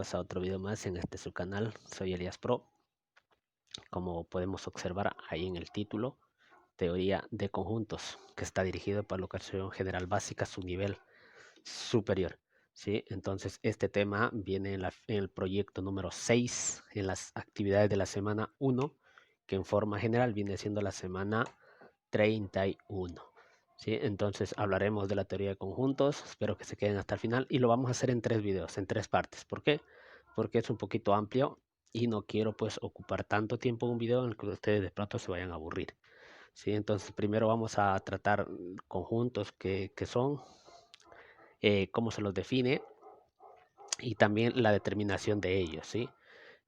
bienvenidos a otro video más en este su canal. Soy Elías Pro. Como podemos observar ahí en el título, teoría de conjuntos, que está dirigido para la educación general básica, su nivel superior. ¿Sí? Entonces este tema viene en el proyecto número 6, en las actividades de la semana 1, que en forma general viene siendo la semana 31. ¿Sí? Entonces hablaremos de la teoría de conjuntos, espero que se queden hasta el final y lo vamos a hacer en 3 videos, en 3 partes. ¿Por qué? Porque es un poquito amplio y no quiero pues ocupar tanto tiempo en un video en el que ustedes de pronto se vayan a aburrir. ¿Sí? Entonces primero vamos a tratar conjuntos que son, cómo se los define y también la determinación de ellos, ¿sí?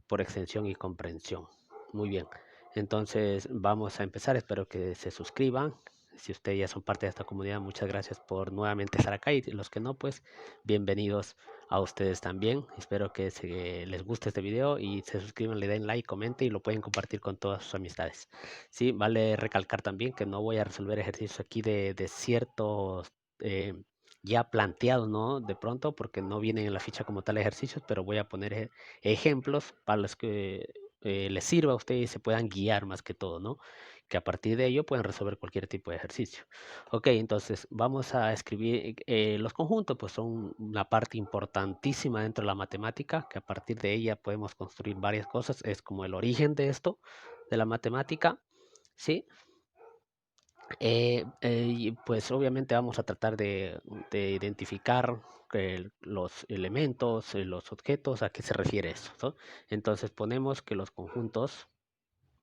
Por extensión y comprensión. Muy bien, entonces vamos a empezar. Espero que se suscriban. Si ustedes ya son parte de esta comunidad, muchas gracias por nuevamente estar acá, y los que no, pues bienvenidos a ustedes también. Espero que les guste este video y se suscriban, le den like, comenten y lo pueden compartir con todas sus amistades. Sí, vale recalcar también que no voy a resolver ejercicios aquí de ciertos ya planteados, ¿no? De pronto, porque no vienen en la ficha como tal ejercicios, pero voy a poner ejemplos para los que les sirva a ustedes y se puedan guiar más que todo, ¿no? Que a partir de ello pueden resolver cualquier tipo de ejercicio. Ok, entonces vamos a escribir los conjuntos, pues son una parte importantísima dentro de la matemática, que a partir de ella podemos construir varias cosas. Es como el origen de esto, de la matemática, ¿sí? Y pues obviamente vamos a tratar de identificar los elementos, los objetos, a qué se refiere eso, ¿no? Entonces ponemos que los conjuntos,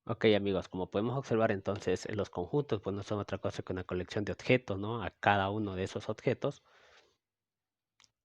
ok amigos, como podemos observar entonces los conjuntos pues no son otra cosa que una colección de objetos, ¿no? A cada uno de esos objetos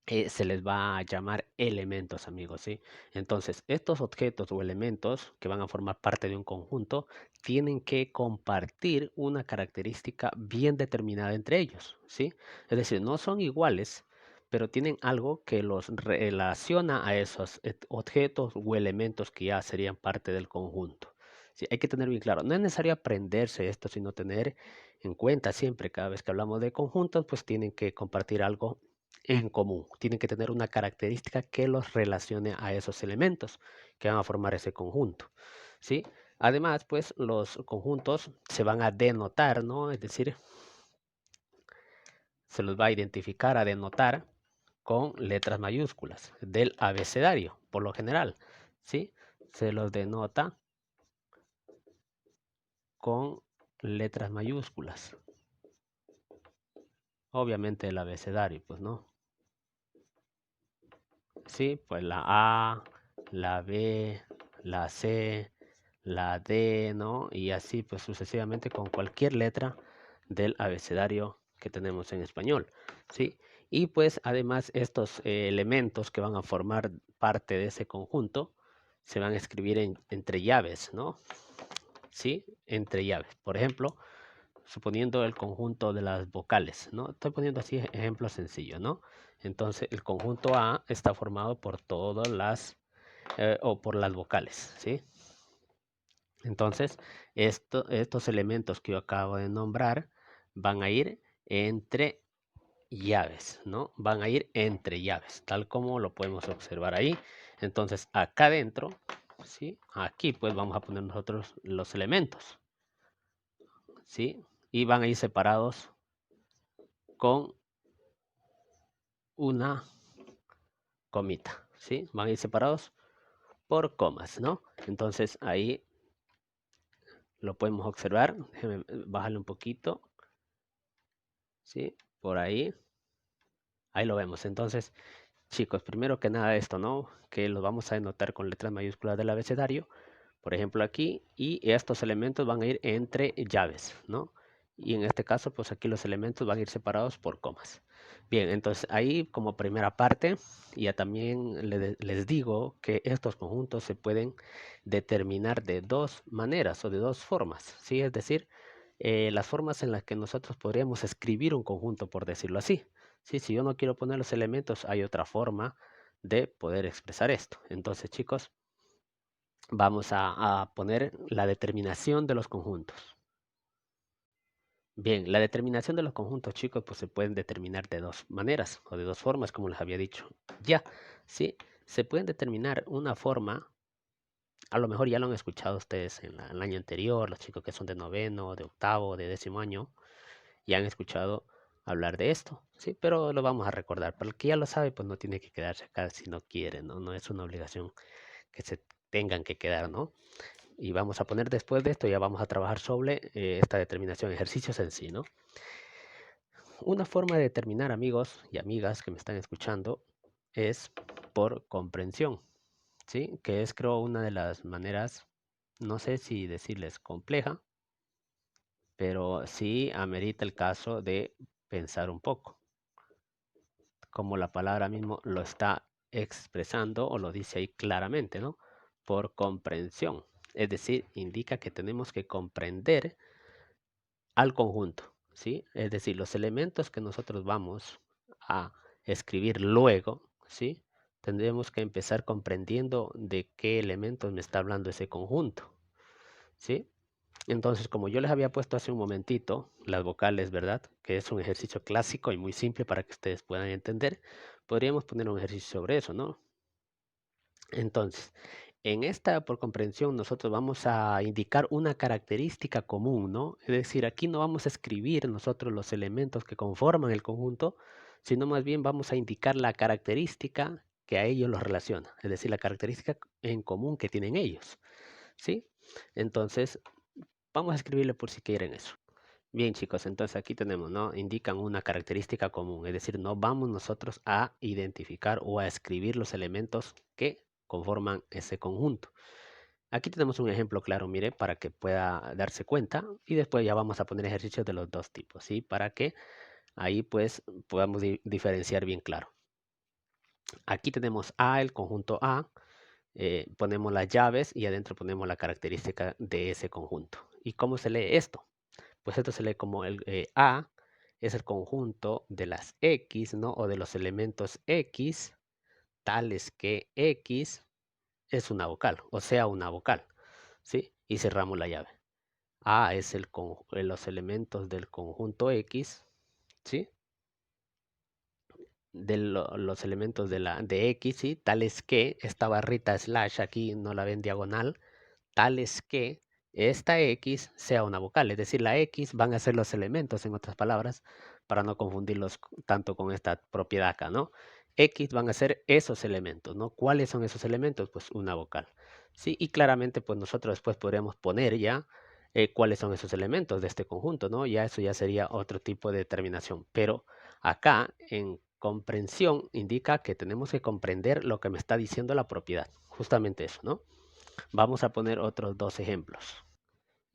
se les va a llamar elementos, amigos, ¿sí? Entonces, estos objetos o elementos que van a formar parte de un conjunto tienen que compartir una característica bien determinada entre ellos, ¿sí? Es decir, no son iguales, pero tienen algo que los relaciona a esos objetos o elementos que ya serían parte del conjunto. Sí, hay que tener bien claro, no es necesario aprenderse esto, sino tener en cuenta siempre, cada vez que hablamos de conjuntos, pues tienen que compartir algo en común. Tienen que tener una característica que los relacione a esos elementos que van a formar ese conjunto, ¿sí? Además, pues los conjuntos se van a denotar, ¿no? Es decir, se los va a identificar, a denotar con letras mayúsculas del abecedario, por lo general, ¿sí? Se los denota con letras mayúsculas. Obviamente el abecedario, pues, ¿no? Sí, pues la A, la B, la C, la D, ¿no? Y así pues sucesivamente con cualquier letra del abecedario que tenemos en español, ¿sí? Y pues además estos elementos que van a formar parte de ese conjunto se van a escribir entre llaves, ¿no? ¿Sí? Entre llaves. Por ejemplo, suponiendo el conjunto de las vocales, ¿no? Estoy poniendo así ejemplos sencillos, ¿no? Entonces, el conjunto A está formado por todas las, o por las vocales, ¿sí? Entonces, estos elementos que yo acabo de nombrar van a ir entre llaves, ¿no? Van a ir entre llaves, tal como lo podemos observar ahí. Entonces, acá adentro, ¿sí? Aquí pues vamos a poner nosotros los elementos, ¿sí? Y van a ir separados con una comita, ¿sí? Van a ir separados por comas, ¿no? Entonces ahí lo podemos observar. Déjenme bajarle un poquito, ¿sí? Por ahí. Ahí lo vemos. Entonces, chicos, primero que nada esto, ¿no? Que lo vamos a denotar con letras mayúsculas del abecedario. Por ejemplo, aquí. Y estos elementos van a ir entre llaves, ¿no? Y en este caso, pues aquí los elementos van a ir separados por comas. Bien, entonces ahí como primera parte, ya también les digo que estos conjuntos se pueden determinar de dos maneras o de dos formas, ¿sí? Es decir, las formas en las que nosotros podríamos escribir un conjunto, por decirlo así. ¿Sí? Si yo no quiero poner los elementos, hay otra forma de poder expresar esto. Entonces, chicos, vamos a poner la determinación de los conjuntos. Bien, la determinación de los conjuntos, chicos, pues se pueden determinar de dos maneras o de dos formas, como les había dicho ya, ¿sí? Se pueden determinar una forma, a lo mejor ya lo han escuchado ustedes en el año anterior, los chicos que son de noveno, de octavo, de décimo año, ya han escuchado hablar de esto, ¿sí? Pero lo vamos a recordar. Para el que ya lo sabe, pues no tiene que quedarse acá si no quiere, ¿no? No es una obligación que se tengan que quedar, ¿no? Y vamos a poner después de esto, ya vamos a trabajar sobre esta determinación, ejercicios en sí, ¿no? Una forma de determinar, amigos y amigas que me están escuchando, es por comprensión, ¿sí? Que es, creo, una de las maneras, no sé si decirles compleja, pero sí amerita el caso de pensar un poco, como la palabra mismo lo está expresando o lo dice ahí claramente, ¿no? Por comprensión. Es decir, indica que tenemos que comprender al conjunto, ¿sí? Es decir, los elementos que nosotros vamos a escribir luego, ¿sí? Tendremos que empezar comprendiendo de qué elementos me está hablando ese conjunto, ¿sí? Entonces, como yo les había puesto hace un momentito, las vocales, ¿verdad? Que es un ejercicio clásico y muy simple para que ustedes puedan entender, podríamos poner un ejercicio sobre eso, ¿no? Entonces, en esta por comprensión nosotros vamos a indicar una característica común, ¿no? Es decir, aquí no vamos a escribir nosotros los elementos que conforman el conjunto, sino más bien vamos a indicar la característica que a ellos los relaciona, es decir, la característica en común que tienen ellos, ¿sí? Entonces, vamos a escribirle por si quieren eso. Bien, chicos, entonces aquí tenemos, ¿no? Indican una característica común, es decir, no vamos nosotros a identificar o a escribir los elementos que conforman ese conjunto. Aquí tenemos un ejemplo claro, mire, para que pueda darse cuenta y después ya vamos a poner ejercicios de los dos tipos, ¿sí? Para que ahí pues podamos diferenciar bien claro. Aquí tenemos A, el conjunto A, ponemos las llaves y adentro ponemos la característica de ese conjunto. ¿Y cómo se lee esto? Pues esto se lee como el A es el conjunto de las X, ¿no? O de los elementos X, tales que X es una vocal, o sea, una vocal, ¿sí? Y cerramos la llave. A es los elementos del conjunto X, ¿sí? Los elementos de X, ¿sí? Tales que, esta barrita slash aquí no la ven diagonal, tales que esta X sea una vocal, es decir, la X van a ser los elementos, en otras palabras, para no confundirlos tanto con esta propiedad acá, ¿no? X van a ser esos elementos, ¿no? ¿Cuáles son esos elementos? Pues una vocal, ¿sí? Y claramente, pues nosotros después podríamos poner ya cuáles son esos elementos de este conjunto, ¿no? Ya eso ya sería otro tipo de determinación, pero acá en comprensión indica que tenemos que comprender lo que me está diciendo la propiedad, justamente eso, ¿no? Vamos a poner otros dos ejemplos.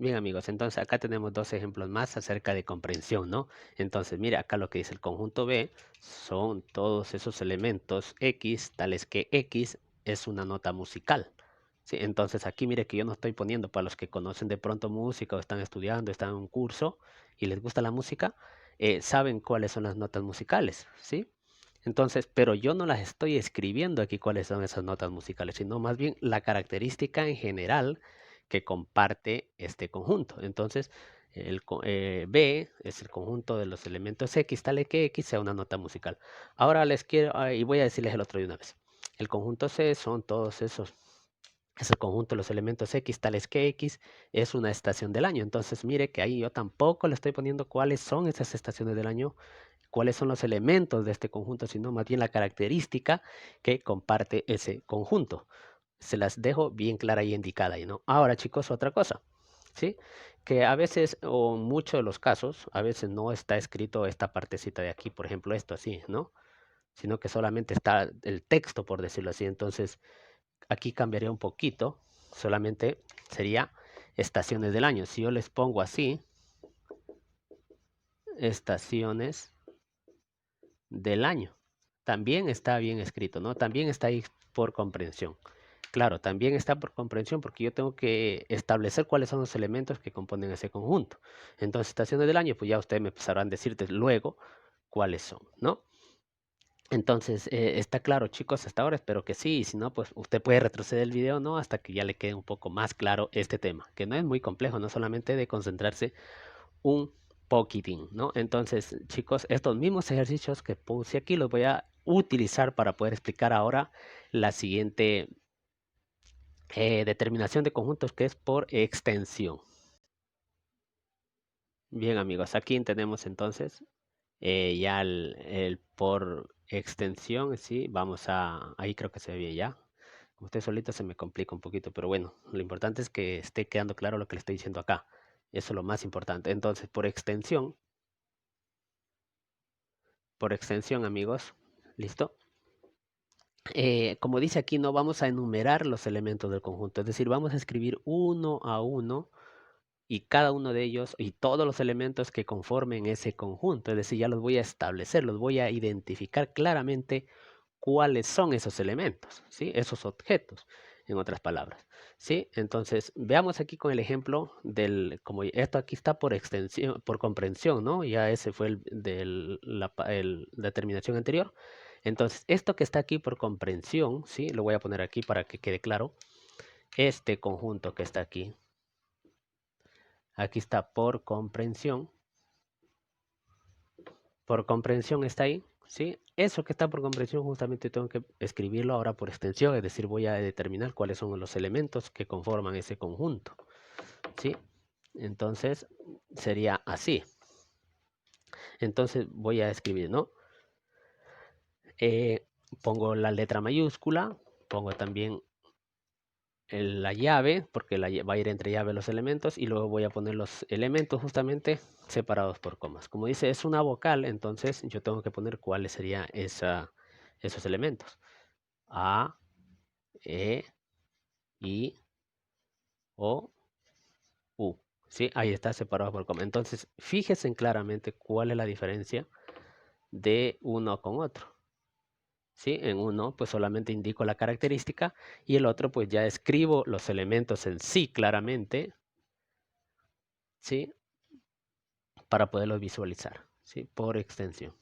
Bien, amigos, entonces acá tenemos dos ejemplos más acerca de comprensión, ¿no? Entonces, mire, acá lo que dice el conjunto B son todos esos elementos X, tales que X es una nota musical. ¿Sí? Entonces, aquí mire que yo no estoy poniendo para los que conocen de pronto música o están estudiando, están en un curso y les gusta la música, saben cuáles son las notas musicales, ¿sí? Entonces, pero yo no las estoy escribiendo aquí cuáles son esas notas musicales, sino más bien la característica en general que comparte este conjunto. Entonces, B es el conjunto de los elementos X, tal que X sea una nota musical. Ahora les quiero, y voy a decirles el otro de una vez. El conjunto C son todos esos, es el conjunto de los elementos X, tales que X es una estación del año. Entonces, mire que ahí yo tampoco le estoy poniendo cuáles son esas estaciones del año, cuáles son los elementos de este conjunto, sino más bien la característica que comparte ese conjunto. Se las dejo bien clara y indicada ahí, ¿no? Ahora, chicos, otra cosa, ¿sí? Que a veces, o en muchos de los casos, a veces no está escrito esta partecita de aquí, por ejemplo, esto así, ¿no? Sino que solamente está el texto, por decirlo así. Entonces, aquí cambiaría un poquito, solamente sería estaciones del año. Si yo les pongo así, estaciones del año. También está bien escrito, ¿no? También está ahí por comprensión. Claro, también está por comprensión porque yo tengo que establecer cuáles son los elementos que componen ese conjunto. Entonces, estaciones del año, pues ya ustedes me sabrán decirte luego cuáles son, ¿no? Entonces, está claro, chicos, hasta ahora espero que sí, y si no, pues usted puede retroceder el video, ¿no? Hasta que ya le quede un poco más claro este tema, que no es muy complejo, no solamente de concentrarse un poquitín, ¿no? Entonces, chicos, estos mismos ejercicios que puse aquí los voy a utilizar para poder explicar ahora la siguiente determinación de conjuntos, que es por extensión. Bien, amigos, aquí tenemos entonces ya el por extensión, sí, ahí creo que se ve bien ya. Como usted solito se me complica un poquito, pero bueno, lo importante es que esté quedando claro lo que le estoy diciendo acá. Eso es lo más importante. Entonces, por extensión, amigos, ¿listo? Como dice aquí, no vamos a enumerar los elementos del conjunto, es decir, vamos a escribir uno a uno y cada uno de ellos y todos los elementos que conformen ese conjunto, es decir, ya los voy a establecer, los voy a identificar claramente cuáles son esos elementos, ¿sí? Esos objetos, en otras palabras, ¿sí? Entonces, veamos aquí con el ejemplo como esto aquí está por extensión, por comprensión, ¿no? Ya ese fue la terminación anterior. Entonces, esto que está aquí por comprensión, ¿sí? Lo voy a poner aquí para que quede claro. Este conjunto que está aquí está por comprensión. Por comprensión está ahí, ¿sí? Eso que está por comprensión justamente tengo que escribirlo ahora por extensión, es decir, voy a determinar cuáles son los elementos que conforman ese conjunto, ¿sí? Entonces, sería así. Entonces, voy a escribir, ¿no? Pongo la letra mayúscula, pongo también la llave, porque va a ir entre llave los elementos, y luego voy a poner los elementos justamente separados por comas. Como dice, es una vocal, entonces yo tengo que poner cuáles serían esos elementos. A, E, I, O, U. ¿Sí? Ahí está separado por coma. Entonces, fíjense claramente cuál es la diferencia de uno con otro. ¿Sí? En uno, pues solamente indico la característica y el otro, pues ya escribo los elementos en sí claramente, ¿sí? Para poderlos visualizar, ¿sí? Por extensión.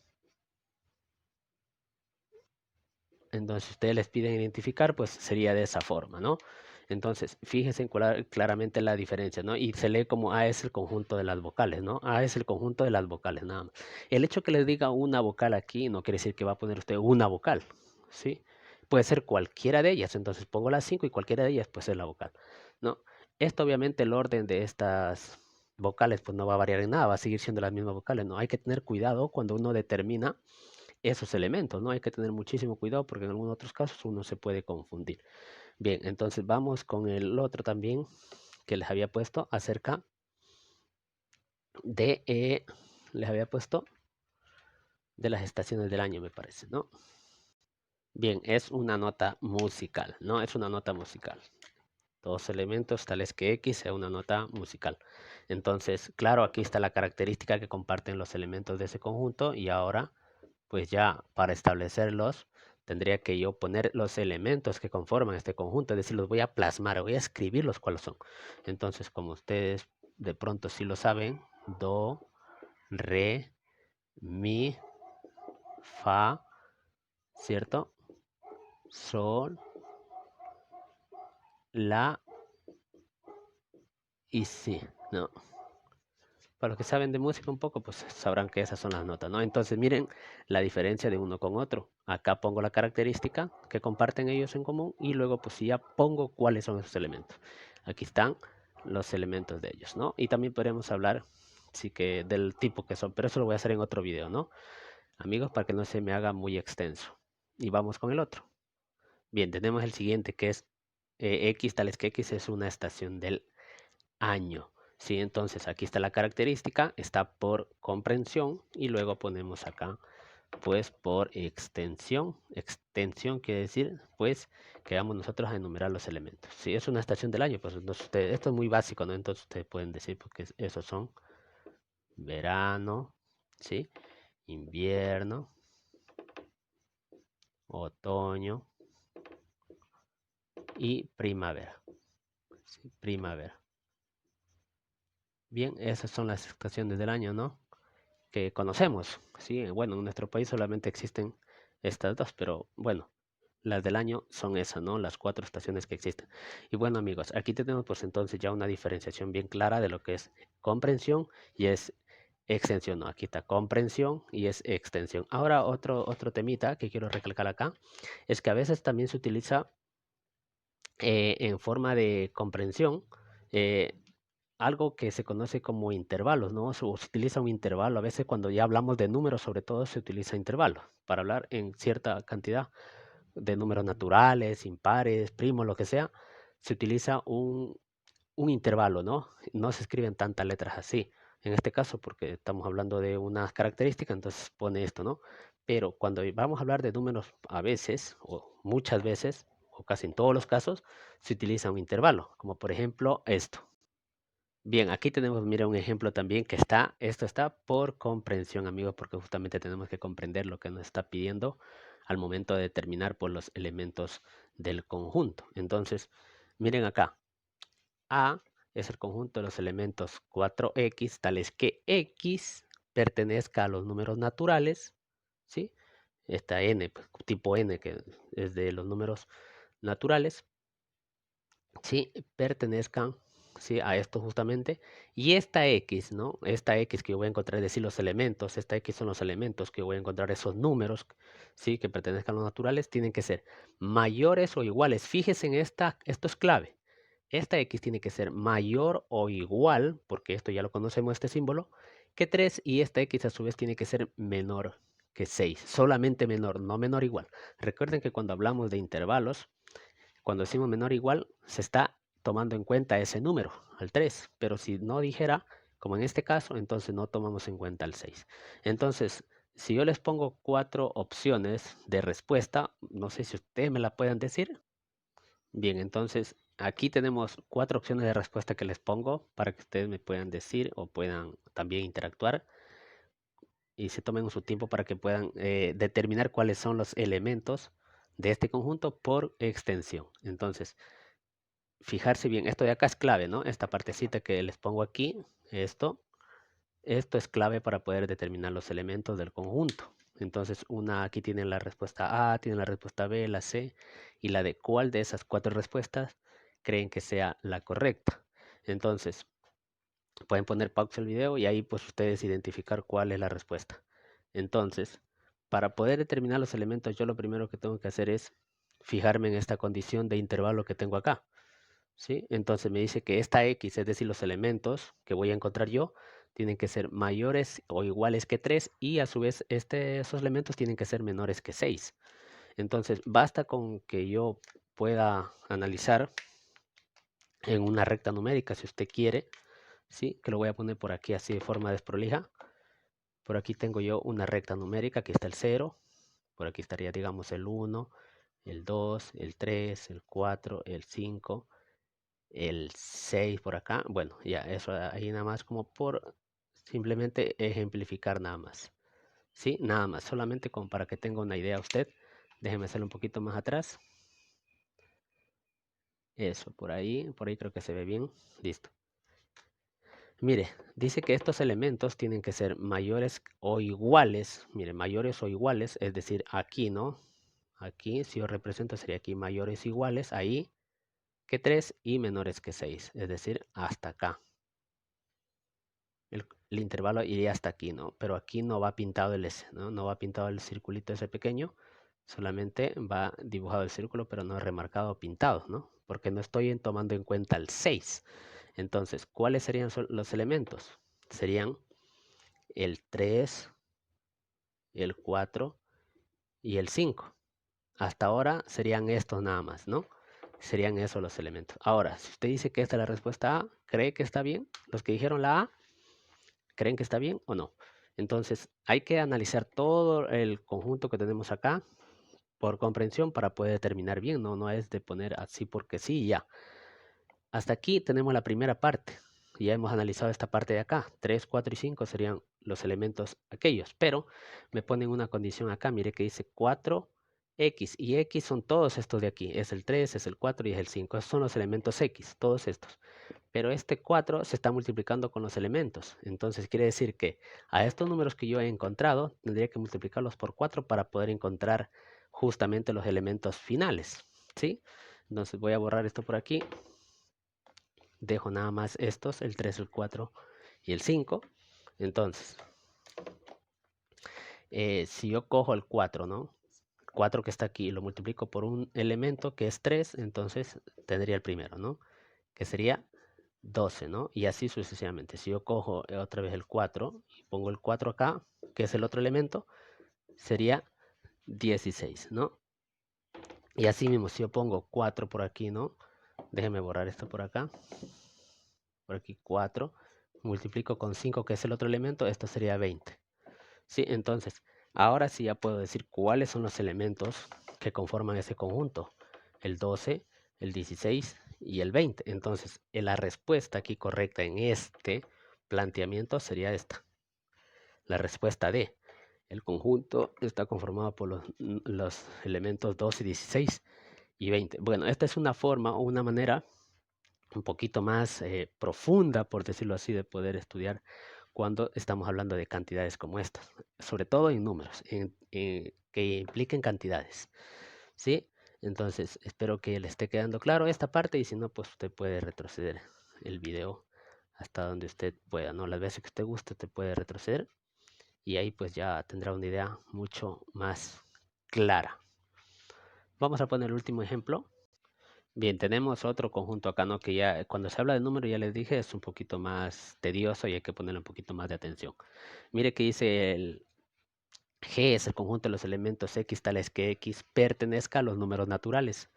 Entonces, si ustedes les piden identificar, pues sería de esa forma, ¿no? Entonces, fíjense claramente la diferencia, ¿no? Y se lee como A es el conjunto de las vocales, ¿no? A es el conjunto de las vocales, nada más. El hecho que les diga una vocal aquí no quiere decir que va a poner usted una vocal, ¿sí? Puede ser cualquiera de ellas, entonces pongo las 5 y cualquiera de ellas puede ser la vocal, ¿no? Esto obviamente el orden de estas vocales pues no va a variar en nada, va a seguir siendo las mismas vocales, ¿no? Hay que tener cuidado cuando uno determina esos elementos, ¿no? Hay que tener muchísimo cuidado porque en algunos otros casos uno se puede confundir. Bien, entonces vamos con el otro también que les había puesto acerca les había puesto de las estaciones del año, me parece, ¿no? Bien, es una nota musical, ¿no? Es una nota musical. Dos elementos tales que X sea una nota musical. Entonces, claro, aquí está la característica que comparten los elementos de ese conjunto y ahora, pues ya para establecerlos, tendría que yo poner los elementos que conforman este conjunto, es decir, los voy a plasmar, voy a escribirlos cuáles son. Entonces, como ustedes de pronto sí lo saben, do, re, mi, fa, ¿cierto? Sol, la y si, ¿no? Para los que saben de música un poco, pues sabrán que esas son las notas, ¿no? Entonces miren la diferencia de uno con otro. Acá pongo la característica que comparten ellos en común y luego pues ya pongo cuáles son esos elementos. Aquí están los elementos de ellos, ¿no? Y también podríamos hablar, sí que del tipo que son, pero eso lo voy a hacer en otro video, ¿no? Amigos, para que no se me haga muy extenso. Y vamos con el otro. Bien, tenemos el siguiente que es X, tales que X es una estación del año. ¿Sí? Entonces aquí está la característica, está por comprensión y luego ponemos acá pues por extensión. Extensión quiere decir pues que vamos nosotros a enumerar los elementos. Si es una estación del año, pues esto es muy básico, ¿no? Entonces ustedes pueden decir porque esos son verano, ¿sí? Invierno, otoño y primavera. ¿Sí? Primavera. Bien, esas son las estaciones del año, ¿no? Que conocemos, ¿sí? Bueno, en nuestro país solamente existen estas dos, pero bueno, las del año son esas, ¿no? Las 4 estaciones que existen. Y bueno, amigos, aquí tenemos pues entonces ya una diferenciación bien clara de lo que es comprensión y es extensión, no, aquí está comprensión y es extensión. Ahora otro temita que quiero recalcar acá es que a veces también se utiliza en forma de comprensión eh, algo que se conoce como intervalos, ¿no? Se utiliza un intervalo. A veces cuando ya hablamos de números, sobre todo, se utiliza intervalos para hablar en cierta cantidad de números naturales, impares, primos, lo que sea. Se utiliza un intervalo, ¿no? No se escriben tantas letras así. En este caso, porque estamos hablando de unas características, entonces pone esto, ¿no? Pero cuando vamos a hablar de números a veces, o muchas veces, o casi en todos los casos, se utiliza un intervalo, como por ejemplo esto. Bien, aquí tenemos, mira, un ejemplo también que esto está por comprensión, amigos, porque justamente tenemos que comprender lo que nos está pidiendo al momento de determinar por los elementos del conjunto. Entonces, miren acá, A es el conjunto de los elementos 4x, tales que x pertenezca a los números naturales, ¿sí? Esta n, pues, tipo n, que es de los números naturales, ¿sí? Pertenezcan, ¿sí? A esto justamente. Y esta x, ¿no? Esta x que yo voy a encontrar, es decir, los elementos, esta x son los elementos que yo voy a encontrar, esos números, ¿sí? Que pertenezcan a los naturales, tienen que ser mayores o iguales. Fíjese en esto es clave. Esta x tiene que ser mayor o igual, porque esto ya lo conocemos, este símbolo, que 3, y esta x a su vez tiene que ser menor que 6, solamente menor, no menor igual. Recuerden que cuando hablamos de intervalos, cuando decimos menor o igual, se está tomando en cuenta ese número, al 3, pero si no dijera, como en este caso, entonces no tomamos en cuenta el 6. Entonces, si yo les pongo 4 opciones de respuesta, no sé si ustedes me la pueden decir. Bien, entonces aquí tenemos 4 opciones de respuesta que les pongo para que ustedes me puedan decir o puedan también interactuar y se tomen su tiempo para que puedan determinar cuáles son los elementos de este conjunto por extensión. Entonces, fijarse bien, esto de acá es clave, ¿no? Esta partecita que les pongo aquí, esto es clave para poder determinar los elementos del conjunto. Entonces, aquí tiene la respuesta A, tiene la respuesta B, la C y la D. ¿Cuál de esas 4 respuestas creen que sea la correcta? Entonces, pueden poner pausa el video y ahí pues ustedes identificar cuál es la respuesta. Entonces, para poder determinar los elementos, yo lo primero que tengo que hacer es fijarme en esta condición de intervalo que tengo acá. ¿Sí? Entonces me dice que esta X, es decir, los elementos que voy a encontrar yo, tienen que ser mayores o iguales que 3 y a su vez esos elementos tienen que ser menores que 6. Entonces basta con que yo pueda analizar en una recta numérica, si usted quiere, ¿sí? Que lo voy a poner por aquí así de forma desprolija. Por aquí tengo yo una recta numérica, aquí está el 0, por aquí estaría digamos el 1, el 2, el 3, el 4, el 5, el 6 por acá. Bueno, ya eso ahí nada más como por simplemente ejemplificar nada más. ¿Sí? Nada más, solamente como para que tenga una idea usted. Déjeme hacerlo un poquito más atrás. Eso, por ahí creo que se ve bien. Listo. Mire, dice que estos elementos tienen que ser mayores o iguales. Mire, mayores o iguales, es decir, aquí, ¿no? Aquí, si yo represento, sería aquí mayores o iguales, ahí, que 3 y menores que 6, es decir, hasta acá. El intervalo iría hasta aquí, ¿no? Pero aquí no va pintado el S, ¿no? No va pintado el circulito ese pequeño, solamente va dibujado el círculo, pero no remarcado o pintado, ¿no? Porque no estoy tomando en cuenta el 6. Entonces, ¿cuáles serían los elementos? Serían el 3, el 4 y el 5. Hasta ahora serían estos nada más, ¿no? Serían esos los elementos. Ahora, si usted dice que esta es la respuesta A, ¿cree que está bien? Los que dijeron la A, ¿creen que está bien o no? Entonces, hay que analizar todo el conjunto que tenemos acá por comprensión para poder determinar bien, ¿no? No es de poner así porque sí y ya. Hasta aquí tenemos la primera parte. Ya hemos analizado esta parte de acá. 3, 4 y 5 serían los elementos aquellos. Pero me ponen una condición acá. Mire que dice 4x. Y x son todos estos de aquí. Es el 3, es el 4 y es el 5. Esos son los elementos x. Todos estos. Pero este 4 se está multiplicando con los elementos. Entonces quiere decir que a estos números que yo he encontrado, tendría que multiplicarlos por 4 para poder encontrar justamente los elementos finales. ¿Sí? Entonces voy a borrar esto por aquí. Dejo nada más estos, el 3, el 4 y el 5. Entonces, si yo cojo el 4, ¿no? 4 que está aquí y lo multiplico por un elemento que es 3, entonces tendría el primero, ¿no? Que sería 12, ¿no? Y así sucesivamente. Si yo cojo otra vez el 4 y pongo el 4 acá, que es el otro elemento, sería 16, ¿no? Y así mismo, si yo pongo 4 por aquí, ¿no? Déjenme borrar esto por acá. Por aquí 4. Multiplico con 5, que es el otro elemento, esto sería 20. ¿Sí? Entonces, ahora sí ya puedo decir cuáles son los elementos que conforman ese conjunto. El 12, el 16 y el 20. Entonces, la respuesta aquí correcta en este planteamiento sería esta. La respuesta D. El conjunto está conformado por los elementos 12, 16 y 20. Bueno, esta es una forma o una manera un poquito más profunda, por decirlo así, de poder estudiar cuando estamos hablando de cantidades como estas, sobre todo en números, que impliquen cantidades, ¿sí? Entonces, espero que le esté quedando claro esta parte y si no, pues usted puede retroceder el video hasta donde usted pueda, ¿no? Las veces que usted guste, te puede retroceder y ahí pues ya tendrá una idea mucho más clara. Vamos a poner el último ejemplo. Bien, tenemos otro conjunto acá, ¿no? Que ya cuando se habla de número, ya les dije, es un poquito más tedioso y hay que ponerle un poquito más de atención. Mire que dice el G es el conjunto de los elementos X tales que X pertenezca a los números naturales.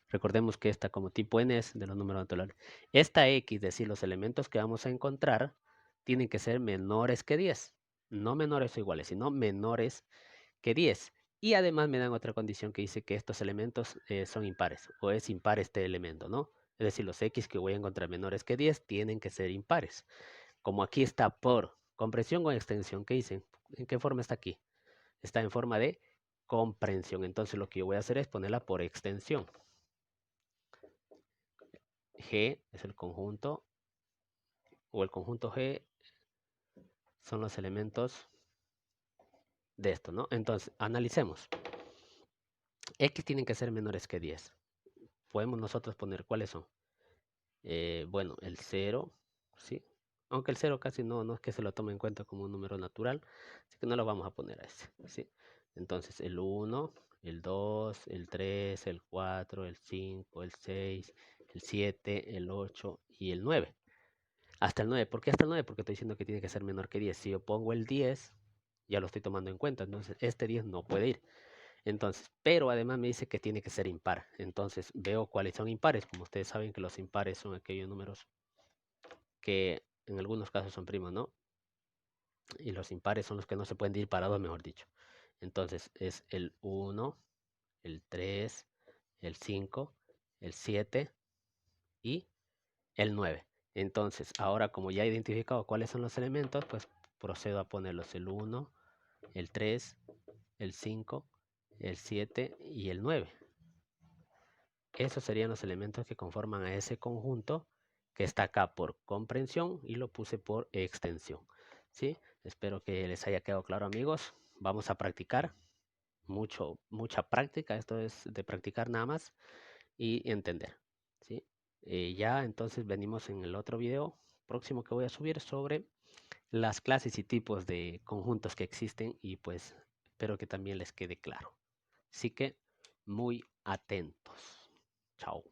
Recordemos que esta como tipo n es de los números naturales. Esta X, es decir, los elementos que vamos a encontrar, tienen que ser menores que 10. No menores o iguales, sino menores que 10. Y además me dan otra condición que dice que estos elementos son impares o es impar este elemento, ¿no? Es decir, los X que voy a encontrar menores que 10 tienen que ser impares. Como aquí está por comprensión o extensión, ¿qué dicen? ¿En qué forma está aquí? Está en forma de comprensión. Entonces lo que yo voy a hacer es ponerla por extensión. G es el conjunto o el conjunto G son los elementos de esto, ¿no? Entonces, analicemos. X tienen que ser menores que 10. Podemos nosotros poner cuáles son. Bueno, el 0, ¿sí? Aunque el 0 casi no es que se lo tome en cuenta como un número natural, así que no lo vamos a poner a ese, ¿sí? Entonces el 1, el 2, el 3, el 4, el 5, el 6, el 7, el 8 y el 9. Hasta el 9. ¿Por qué hasta el 9? Porque estoy diciendo que tiene que ser menor que 10. Si yo pongo el 10, ya lo estoy tomando en cuenta, entonces este 10 no puede ir. Entonces, pero además me dice que tiene que ser impar. Entonces veo cuáles son impares. Como ustedes saben que los impares son aquellos números que en algunos casos son primos, ¿no? Y los impares son los que no se pueden ir parados, mejor dicho. Entonces es el 1, el 3, el 5, el 7 y el 9. Entonces, ahora como ya he identificado cuáles son los elementos, pues procedo a ponerlos el 1, el 3, el 5, el 7 y el 9. Esos serían los elementos que conforman a ese conjunto que está acá por comprensión y lo puse por extensión. ¿Sí? Espero que les haya quedado claro, amigos. Vamos a practicar. Mucha práctica. Esto es de practicar nada más y entender. ¿Sí? Ya entonces venimos en el otro video próximo que voy a subir sobre las clases y tipos de conjuntos que existen y pues espero que también les quede claro. Así que muy atentos. Chao.